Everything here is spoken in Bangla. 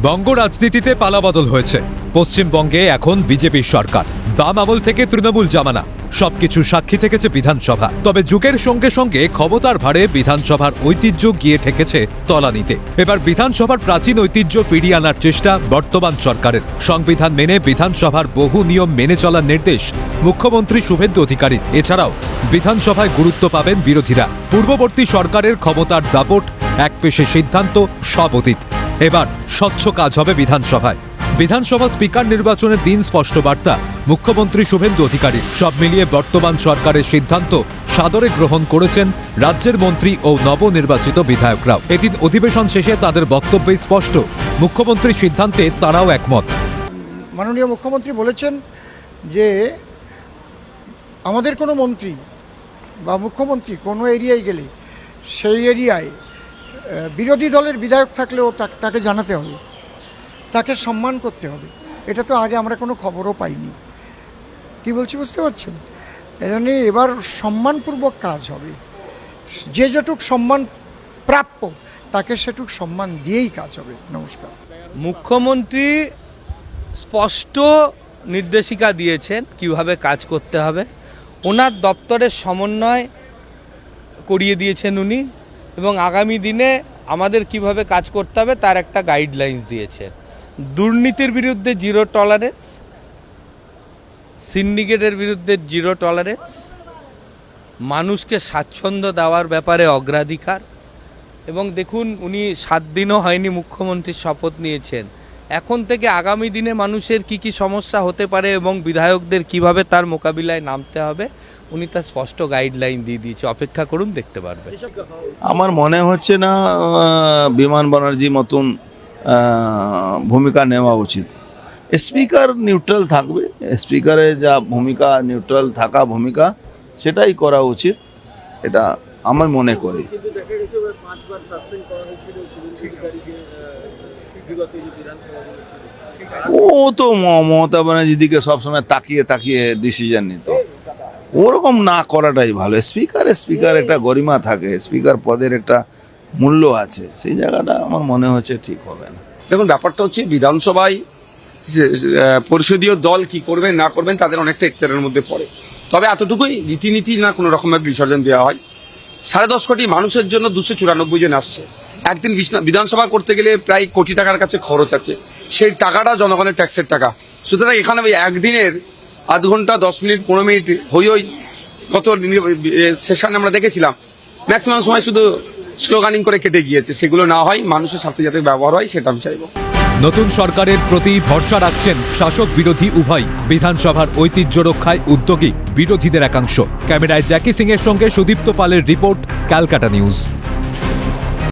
বঙ্গ রাজনীতিতে পালাবদল হয়েছে। পশ্চিমবঙ্গে এখন বিজেপির সরকার। বাম আমল থেকে তৃণমূল জামানা সবকিছু সাক্ষী থেকেছে বিধানসভা। তবে যুগের সঙ্গে সঙ্গে ক্ষমতার ভারে বিধানসভার ঐতিহ্য গিয়ে ঠেকেছে তলানিতে। এবার বিধানসভার প্রাচীন ঐতিহ্য ফিরিয়ে আনার চেষ্টা বর্তমান সরকারের। সংবিধান মেনে বিধানসভার বহু নিয়ম মেনে চলার নির্দেশ মুখ্যমন্ত্রী শুভেন্দু অধিকারী। এছাড়াও বিধানসভায় গুরুত্ব পাবেন বিরোধীরা। পূর্ববর্তী সরকারের ক্ষমতার দাপট, একপেশে সিদ্ধান্ত, সব অতীত। এবার স্বচ্ছ কাজ হবে বিধানসভায়। বিধানসভা স্পিকার নির্বাচনের দিন স্পষ্ট বার্তা মুখ্যমন্ত্রী শুভেন্দু অধিকারী। সব মিলিয়ে বর্তমান সরকারের সিদ্ধান্ত সাদরে গ্রহণ করেছেন রাজ্যের মন্ত্রী ও নবনির্বাচিত বিধায়করাও। এদিন অধিবেশন শেষে তাদের বক্তব্যে স্পষ্ট, মুখ্যমন্ত্রীর সিদ্ধান্তে তারাও একমত। মাননীয় মুখ্যমন্ত্রী বলেছেন যে আমাদের কোনো মন্ত্রী বা মুখ্যমন্ত্রী কোনো এরিয়ায় গেলে সেই এরিয়ায় বিরোধী দলের বিধায়ক থাকলেও তাকে জানাতে হবে, তাকে সম্মান করতে হবে। এটা তো আগে আমরা কোনো খবরও পাইনি। কি বলছি বুঝতে পারছেন? এজন্য এবার সম্মানপূর্বক কাজ হবে। যে যেটুক সম্মান প্রাপ্য তাকে সেটুক সম্মান দিয়েই কাজ হবে। নমস্কার। মুখ্যমন্ত্রী স্পষ্ট নির্দেশিকা দিয়েছেন কিভাবে কাজ করতে হবে। ওনার দপ্তরের সমন্বয় করিয়ে দিয়েছেন উনি, এবং আগামী দিনে আমাদের কিভাবে কাজ করতে হবে তার একটা গাইডলাইন্স দিয়েছেন। দুর্নীতির বিরুদ্ধে জিরো টলারেন্স, সিন্ডিকেটের বিরুদ্ধে জিরো টলারেন্স, মানুষকে স্বাচ্ছন্দ্য দেওয়ার ব্যাপারে অগ্রাধিকার। এবং দেখুন, উনি 7 দিনও হয়নি মুখ্যমন্ত্রীর শপথ নিয়েছেন। এখন থেকে আগামী দিনে মানুষের কি কি সমস্যা হতে পারে এবং বিধায়কদের কিভাবে তার মোকাবিলায় নামতে হবে উনি তার স্পষ্ট গাইডলাইন দিয়ে দিয়েছে। অপেক্ষা করুন, দেখতে পারবেন। আমার মনে হচ্ছে না বিমান ব্যানার্জি মতন ভূমিকা নেওয়া উচিত। স্পিকার নিউট্রাল থাকবে, স্পিকারের যা ভূমিকা, নিউট্রাল থাকা ভূমিকা, সেটাই করা উচিত, এটা আমি মনে করি। ও তো মমতা ব্যানার্জির দিকে সবসময় তাকিয়ে তাকিয়ে ডিসিশন নিত। ওরকম না করাটাই ভালো। স্পিকার একটা গরিমা থাকে, স্পিকার পদের একটা মূল্য আছে, সেই জায়গাটা আমার মনে হচ্ছে ঠিক হবে না। দেখুন, ব্যাপারটা হচ্ছে বিধানসভায় পরিষদীয় দল কি করবেন না করবেন তাদের অনেকটা ইখতিয়ারের মধ্যে পড়ে। তবে এতটুকুই, রীতিনীতি না কোনো রকমের বিসর্জন দেওয়া হয়। 10.5 কোটি মানুষের জন্য 294 জন আসছে। একদিন বিধানসভা করতে গেলে প্রায় কোটি টাকার কাছে খরচ আছে। সেই টাকাটা জনগণের ট্যাক্সের টাকা। সুতরাং এখানে একদিনের আধ ঘন্টা 10 মিনিট 15 মিনিট হই গত সেশনে আমরা দেখেছিলাম, ম্যাক্সিমাম সময় শুধু স্লোগানিং করে কেটে গিয়েছে। সেগুলো না হয়, মানুষের সাথে যাতে ব্যবহার হয় সেটা আমি চাইব। নতুন সরকারের প্রতি ভরসা রাখছেন শাসক বিরোধী উভয়। বিধানসভার ঐতিহ্য রক্ষায় উদ্যোগী বিরোধীদের একাংশ। ক্যামেরায় জ্যাকি সিং এর সঙ্গে সুদীপ্ত পালের রিপোর্ট, ক্যালকাটা নিউজ।